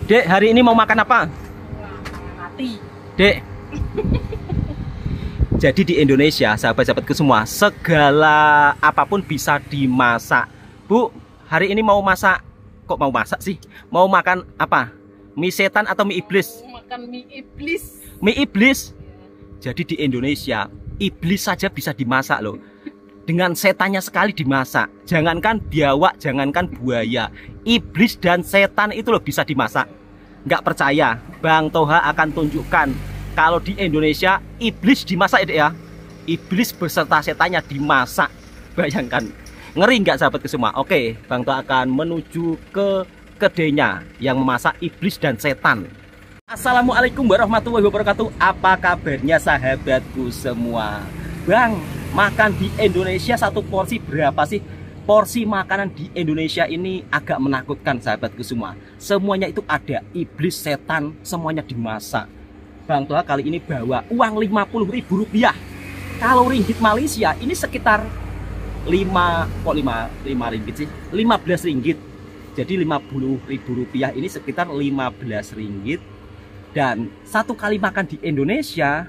Dek, hari ini mau makan apa? Mati. Dek. Jadi di Indonesia, sahabat-sahabatku semua, segala apapun bisa dimasak. Bu, hari ini mau masak. Kok mau masak sih? Mau makan apa? Mie setan atau mie iblis? Makan mie iblis. Mie iblis? Jadi di Indonesia, iblis saja bisa dimasak loh. Dengan setannya sekali dimasak. Jangankan biawak, jangankan buaya. Iblis dan setan itu loh bisa dimasak. Nggak percaya, Bang Toha akan tunjukkan kalau di Indonesia iblis dimasak ya. Iblis beserta setannya dimasak. Bayangkan, ngeri nggak sahabatku semua? Oke, Bang Toha akan menuju ke kedainya yang memasak iblis dan setan. Assalamualaikum warahmatullahi wabarakatuh. Apa kabarnya sahabatku semua? Bang, makan di Indonesia satu porsi berapa sih? Porsi makanan di Indonesia ini agak menakutkan sahabatku semua. Semuanya itu ada, iblis, setan, semuanya dimasak. Bang Toha kali ini bawa uang Rp50.000. Kalau ringgit Malaysia ini sekitar 5 ringgit sih? 15 ringgit. Jadi Rp50.000 ini sekitar 15 ringgit. Dan satu kali makan di Indonesia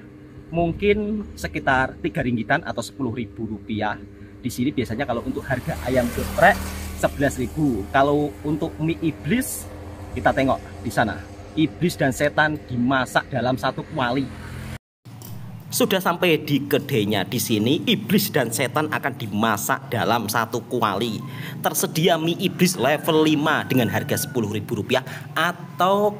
mungkin sekitar 3 ringgitan atau Rp10.000. Di sini biasanya kalau untuk harga ayam geprek 11.000. Kalau untuk mie iblis kita tengok di sana. Iblis dan setan dimasak dalam satu kuali. Sudah sampai di kedainya. Di sini iblis dan setan akan dimasak dalam satu kuali. Tersedia mie iblis level 5 dengan harga Rp10.000 atau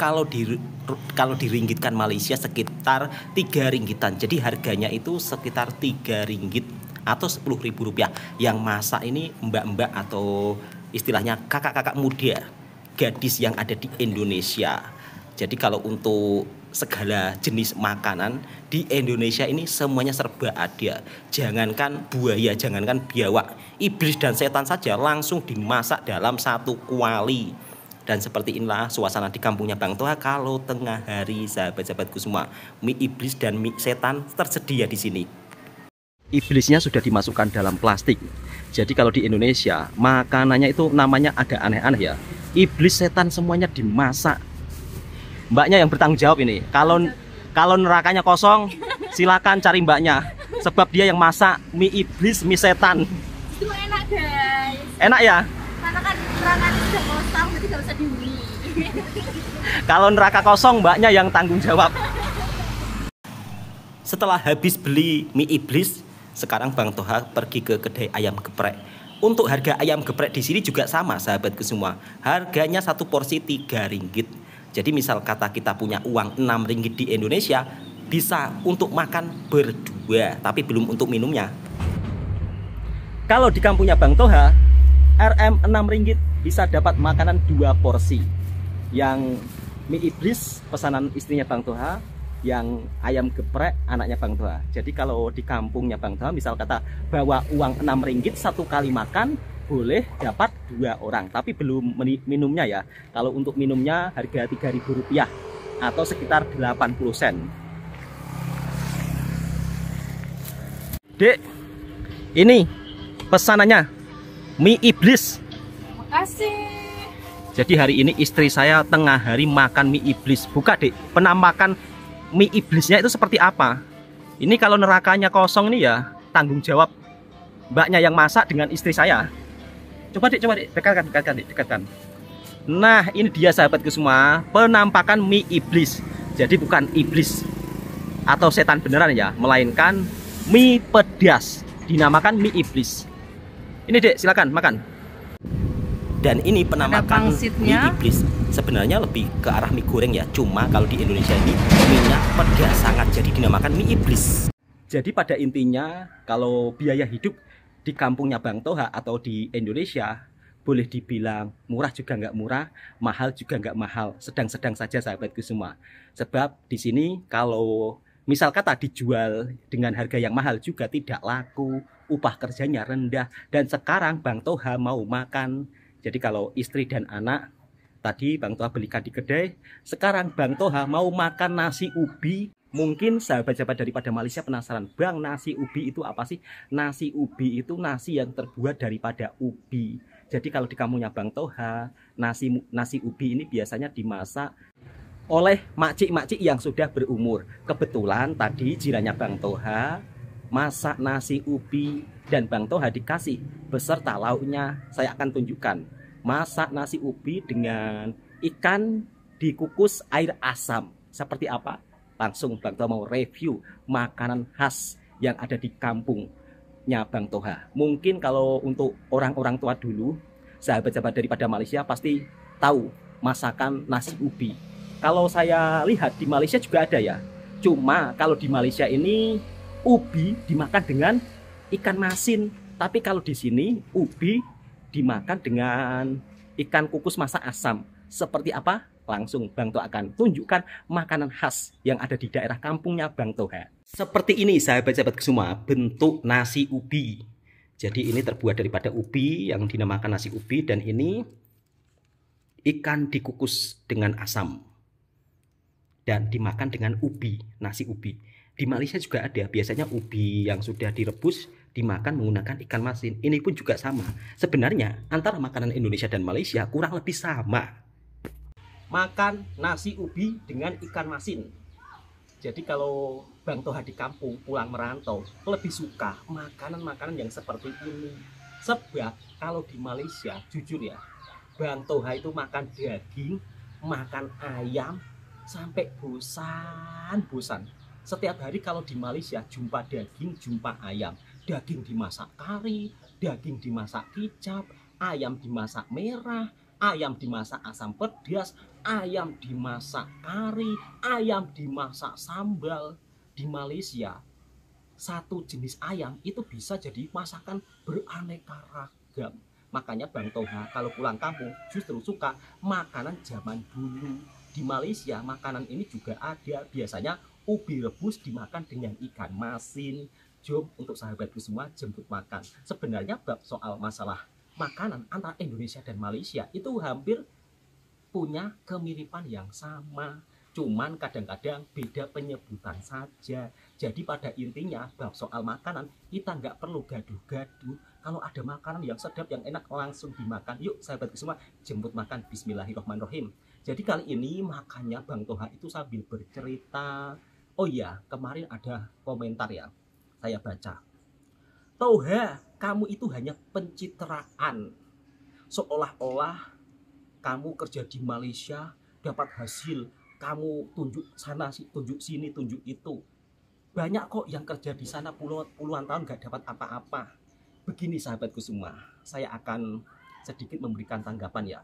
kalau diringgitkan Malaysia sekitar 3 ringgitan. Jadi harganya itu sekitar 3 ringgit atau Rp10.000. Yang masak ini mbak-mbak atau istilahnya kakak-kakak muda, gadis yang ada di Indonesia. Jadi kalau untuk segala jenis makanan di Indonesia ini semuanya serba ada. Jangankan buaya, jangankan biawak, iblis dan setan saja langsung dimasak dalam satu kuali. Dan seperti inilah suasana di kampungnya Bang Toha kalau tengah hari sahabat-sahabatku semua. Mie iblis dan mie setan tersedia di sini. Iblisnya sudah dimasukkan dalam plastik. Jadi kalau di Indonesia makanannya itu namanya agak aneh-aneh ya. Iblis, setan semuanya dimasak. Mbaknya yang bertanggung jawab ini. Kalau nerakanya kosong, silakan cari mbaknya. Sebab dia yang masak mie iblis, mie setan. Itu enak guys. Enak ya? Karena kan nerakanya sudah kosong, jadi gak usah dihuni. Kalau neraka kosong, mbaknya yang tanggung jawab. Setelah habis beli mie iblis, sekarang Bang Toha pergi ke kedai ayam geprek. Untuk harga ayam geprek di sini juga sama sahabatku semua. Harganya satu porsi 3 ringgit. Jadi misal kata kita punya uang 6 ringgit di Indonesia, bisa untuk makan berdua, tapi belum untuk minumnya. Kalau di kampungnya Bang Toha, Rp6 bisa dapat makanan 2 porsi. Yang mie iblis pesanan istrinya Bang Toha, yang ayam geprek anaknya Bang Toha. Jadi kalau di kampungnya Bang Toha misal kata bawa uang 6 ringgit satu kali makan, boleh dapat 2 orang, tapi belum minumnya ya. Kalau untuk minumnya harga Rp3.000 atau sekitar 80 sen. Dek, ini pesanannya mie iblis. Makasih. Jadi hari ini istri saya tengah hari makan mie iblis. Buka dek, penampakan mie iblisnya itu seperti apa. Ini kalau nerakanya kosong nih ya, tanggung jawab mbaknya yang masak dengan istri saya. Coba dek, dekatkan. Nah ini dia sahabatku semua, penampakan mie iblis. Jadi bukan iblis atau setan beneran ya, melainkan mie pedas, dinamakan mie iblis. Ini dek, silakan makan. Dan ini penampakan mie iblis. Sebenarnya lebih ke arah mie goreng ya. Cuma kalau di Indonesia ini minyak pedas sangat, jadi dinamakan mie iblis. Jadi pada intinya kalau biaya hidup di kampungnya Bang Toha atau di Indonesia boleh dibilang murah juga nggak murah, mahal juga nggak mahal, sedang-sedang saja sahabatku semua. Sebab di sini kalau misal kata dijual dengan harga yang mahal juga tidak laku, upah kerjanya rendah. Dan sekarang Bang Toha mau makan. Jadi kalau istri dan anak tadi Bang Toha belikan di kedai, sekarang Bang Toha mau makan nasi ubi. Mungkin sahabat-sahabat daripada Malaysia penasaran, Bang, nasi ubi itu apa sih? Nasi ubi itu nasi yang terbuat daripada ubi. Jadi kalau di kampungnya Bang Toha, nasi ubi ini biasanya dimasak oleh makcik-makcik yang sudah berumur. Kebetulan tadi jirannya Bang Toha masak nasi ubi dan Bang Toha dikasih beserta lauknya. Saya akan tunjukkan masak nasi ubi dengan ikan dikukus air asam. Seperti apa? Langsung Bang Toha mau review makanan khas yang ada di kampungnya Bang Toha. Mungkin kalau untuk orang-orang tua dulu, sahabat-sahabat daripada Malaysia pasti tahu masakan nasi ubi. Kalau saya lihat di Malaysia juga ada ya. Cuma kalau di Malaysia ini ubi dimakan dengan ikan masin. Tapi kalau di sini ubi dimakan dengan ikan kukus masak asam. Seperti apa? Langsung Bang Toha akan tunjukkan makanan khas yang ada di daerah kampungnya Bang Toha. Seperti ini sahabat-sahabat semua, bentuk nasi ubi. Jadi ini terbuat daripada ubi yang dinamakan nasi ubi, dan ini ikan dikukus dengan asam dan dimakan dengan ubi, nasi ubi. Di Malaysia juga ada, biasanya ubi yang sudah direbus dimakan menggunakan ikan masin. Ini pun juga sama. Sebenarnya antara makanan Indonesia dan Malaysia kurang lebih sama. Makan nasi ubi dengan ikan masin. Jadi kalau Bang Toha di kampung pulang merantau lebih suka makanan-makanan yang seperti ini. Sebab kalau di Malaysia jujur ya, Bang Toha itu makan daging, makan ayam sampai bosan. Setiap hari kalau di Malaysia jumpa daging, jumpa ayam. Daging dimasak kari, daging dimasak kicap, ayam dimasak merah, ayam dimasak asam pedas, ayam dimasak kari, ayam dimasak sambal. Di Malaysia satu jenis ayam itu bisa jadi masakan beraneka ragam. Makanya Bang Toha kalau pulang kampung justru suka makanan zaman dulu. Di Malaysia makanan ini juga ada, biasanya ubi rebus dimakan dengan ikan masin. Jom untuk sahabatku semua jemput makan. Sebenarnya bab soal masalah makanan antara Indonesia dan Malaysia itu hampir punya kemiripan yang sama. Cuman kadang-kadang beda penyebutan saja. Jadi pada intinya bab soal makanan kita nggak perlu gaduh-gaduh. Kalau ada makanan yang sedap, yang enak langsung dimakan. Yuk sahabatku semua jemput makan. Bismillahirrahmanirrahim. Jadi kali ini makannya Bang Toha itu sambil bercerita. Oh iya, kemarin ada komentar ya, saya baca. Toha, kamu itu hanya pencitraan. Seolah-olah kamu kerja di Malaysia dapat hasil, kamu tunjuk sana, tunjuk sini, tunjuk itu. Banyak kok yang kerja di sana puluhan tahun gak dapat apa-apa. Begini sahabatku semua, saya akan sedikit memberikan tanggapan ya.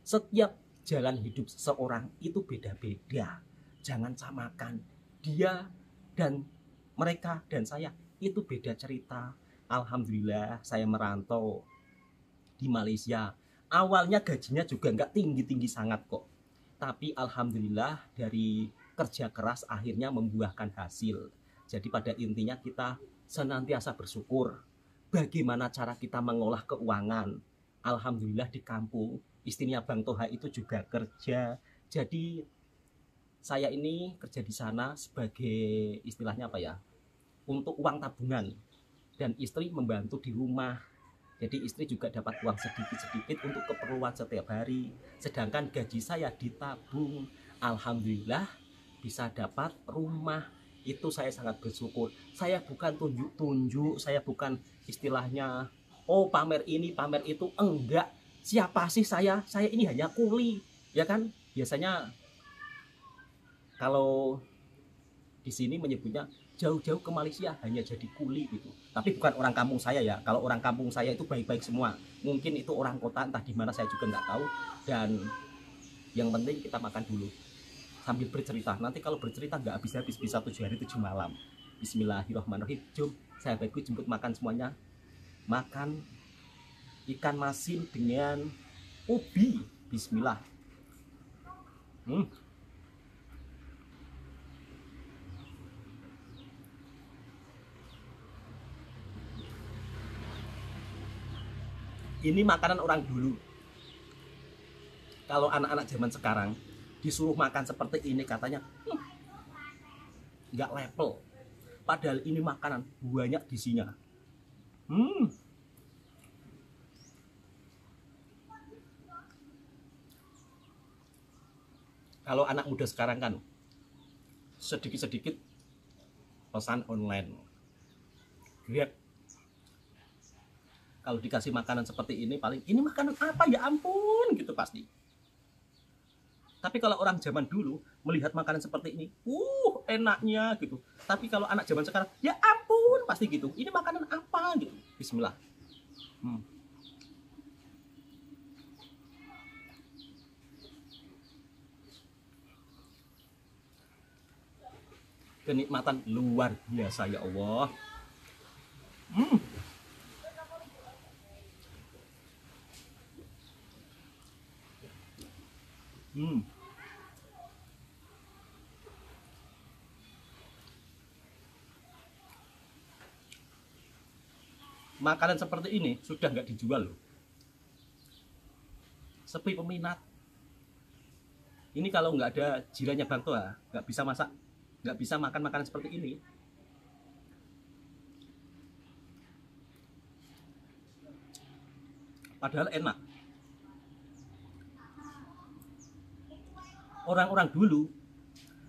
Setiap jalan hidup seseorang itu beda-beda. Jangan samakan dia dan mereka dan saya, itu beda cerita. Alhamdulillah saya merantau di Malaysia. Awalnya gajinya juga nggak tinggi-tinggi sangat kok. Tapi alhamdulillah dari kerja keras akhirnya membuahkan hasil. Jadi pada intinya kita senantiasa bersyukur. Bagaimana cara kita mengolah keuangan. Alhamdulillah di kampung istrinya Bang Toha itu juga kerja. Jadi saya ini kerja di sana sebagai istilahnya apa ya, untuk uang tabungan, dan istri membantu di rumah. Jadi istri juga dapat uang sedikit-sedikit untuk keperluan setiap hari. Sedangkan gaji saya ditabung. Alhamdulillah bisa dapat rumah. Itu saya sangat bersyukur. Saya bukan tunjuk-tunjuk, saya bukan istilahnya oh pamer ini pamer itu, enggak. Siapa sih saya? Saya ini hanya kuli, ya kan? Biasanya kalau di sini menyebutnya jauh-jauh ke Malaysia hanya jadi kuli gitu. Tapi bukan orang kampung saya ya. Kalau orang kampung saya itu baik-baik semua. Mungkin itu orang kota, entah di mana saya juga nggak tahu. Dan yang penting kita makan dulu sambil bercerita. Nanti kalau bercerita nggak habis-habis, bisa 7 hari 7 malam. Bismillahirrahmanirrahim. Jom sahabatku jemput makan semuanya. Makan ikan masin dengan ubi. Bismillah. Ini makanan orang dulu. Kalau anak-anak zaman sekarang disuruh makan seperti ini katanya nggak level. Padahal ini makanan banyak gizinya. Kalau anak muda sekarang kan sedikit-sedikit pesan online, Grab. Kalau dikasih makanan seperti ini, paling ini makanan apa ya ampun gitu pasti. Tapi kalau orang zaman dulu melihat makanan seperti ini, enaknya gitu. Tapi kalau anak zaman sekarang, ya ampun pasti gitu. Ini makanan apa gitu. Bismillah. Kenikmatan luar biasa ya Allah. Makanan seperti ini sudah nggak dijual loh. Sepi peminat. Ini kalau nggak ada jirannya Bang Toha, nggak bisa masak, nggak bisa makan makanan seperti ini. Padahal enak. Orang-orang dulu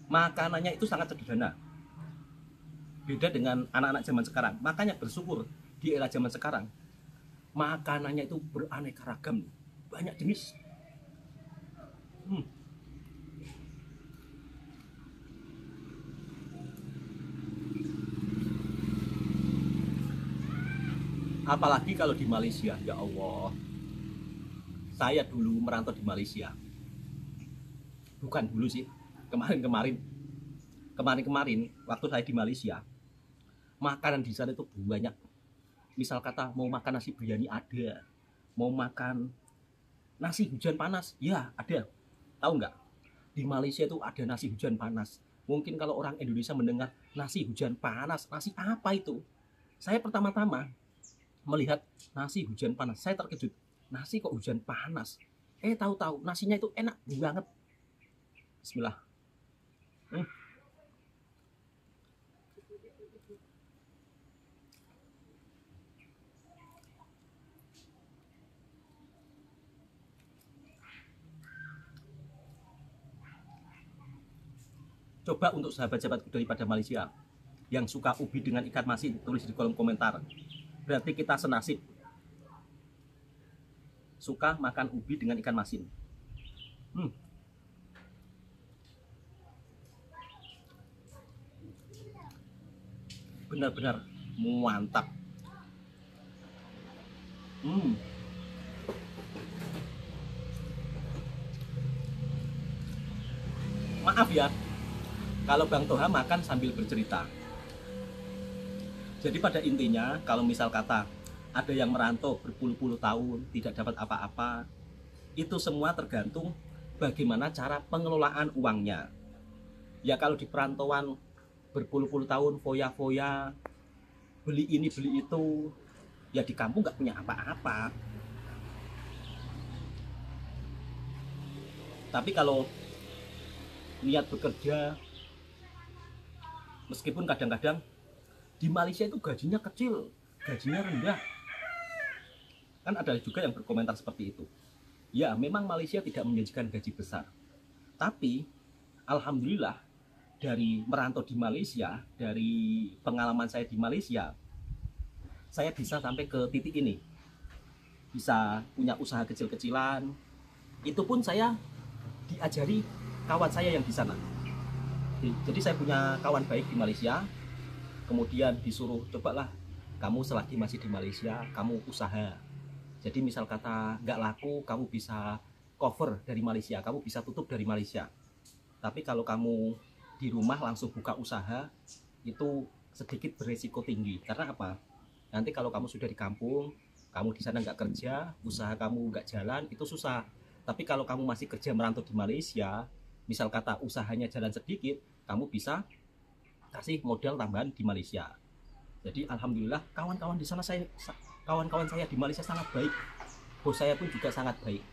makanannya itu sangat sederhana. Beda dengan anak-anak zaman sekarang. Makanya bersyukur di era zaman sekarang makanannya itu beraneka ragam, banyak jenis. Apalagi kalau di Malaysia, ya Allah. Saya dulu merantau di Malaysia. Bukan dulu sih, kemarin waktu saya di Malaysia, makanan di sana itu banyak. Misal kata mau makan nasi biryani ada, mau makan nasi hujan panas, ya ada. Tahu nggak? Di Malaysia itu ada nasi hujan panas. Mungkin kalau orang Indonesia mendengar nasi hujan panas, nasi apa itu? Saya pertama-tama melihat nasi hujan panas, saya terkejut. Nasi kok hujan panas? Tahu-tahu nasinya itu enak banget. Bismillah. Coba untuk sahabat-sahabatku daripada Malaysia yang suka ubi dengan ikan masin, tulis di kolom komentar. Berarti kita senasib. Suka makan ubi dengan ikan masin. Benar-benar mantap. Maaf ya, kalau Bang Toha makan sambil bercerita. Jadi pada intinya, kalau misal kata ada yang merantau berpuluh-puluh tahun tidak dapat apa-apa, itu semua tergantung bagaimana cara pengelolaan uangnya. Ya kalau di perantauan berpuluh-puluh tahun foya-foya, beli ini beli itu, ya di kampung nggak punya apa-apa. Tapi kalau niat bekerja, meskipun kadang-kadang di Malaysia itu gajinya kecil, gajinya rendah. Kan ada juga yang berkomentar seperti itu. Ya, memang Malaysia tidak menjanjikan gaji besar. Tapi, alhamdulillah, dari merantau di Malaysia, dari pengalaman saya di Malaysia, saya bisa sampai ke titik ini. Bisa punya usaha kecil-kecilan. Itu pun saya diajari kawan saya yang di sana. Jadi saya punya kawan baik di Malaysia. Kemudian disuruh, cobalah kamu selagi masih di Malaysia, kamu usaha. Jadi misal kata nggak laku, kamu bisa cover dari Malaysia, kamu bisa tutup dari Malaysia. Tapi kalau kamu di rumah langsung buka usaha, itu sedikit beresiko tinggi. Karena apa? Nanti kalau kamu sudah di kampung, kamu di sana nggak kerja, usaha kamu nggak jalan, itu susah. Tapi kalau kamu masih kerja merantau di Malaysia, misal kata usahanya jalan sedikit, kamu bisa kasih modal tambahan di Malaysia. Jadi alhamdulillah kawan-kawan di sana kawan-kawan saya di Malaysia sangat baik. Bos saya pun juga sangat baik.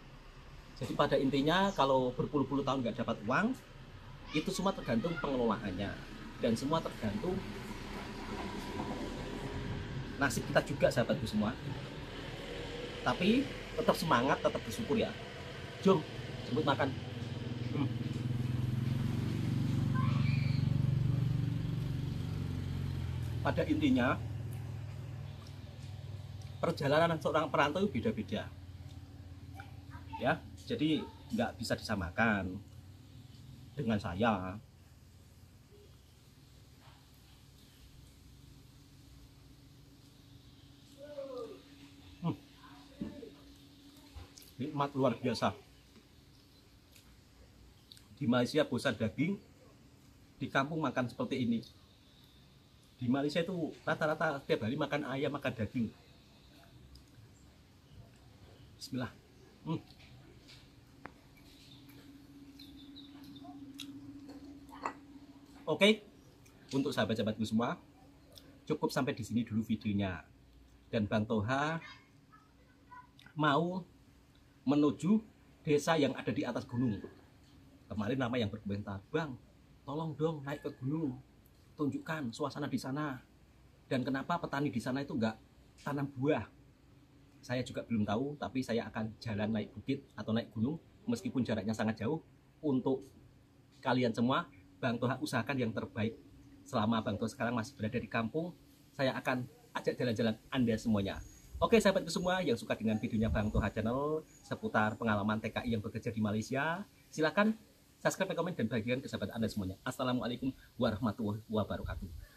Jadi pada intinya kalau berpuluh-puluh tahun nggak dapat uang, itu semua tergantung pengelolaannya dan semua tergantung nasib kita juga sahabatku semua. Tapi tetap semangat, tetap bersyukur ya. Jom, sebut makan. pada intinya perjalanan seorang perantau itu beda-beda ya, jadi nggak bisa disamakan dengan saya. Nikmat luar biasa. Di Malaysia bosan daging, di kampung makan seperti ini. Di Malaysia itu rata-rata setiap hari makan ayam, makan daging. Bismillah. Oke, untuk sahabat-sahabatku semua, cukup sampai di sini dulu videonya. Dan Bang Toha mau menuju desa yang ada di atas gunung. Kemarin nama yang berkomentar, Bang, tolong dong naik ke gunung, tunjukkan suasana di sana. Dan kenapa petani di sana itu nggak tanam buah? Saya juga belum tahu, tapi saya akan jalan naik bukit atau naik gunung, meskipun jaraknya sangat jauh. Untuk kalian semua, Bang Toha usahakan yang terbaik. Selama Bang Toha sekarang masih berada di kampung, saya akan ajak jalan-jalan Anda semuanya. Oke sahabatku semua yang suka dengan videonya Bang Toha Channel seputar pengalaman TKI yang bekerja di Malaysia, silakan subscribe, komen, dan bagikan ke sahabat Anda semuanya. Assalamualaikum warahmatullahi wabarakatuh.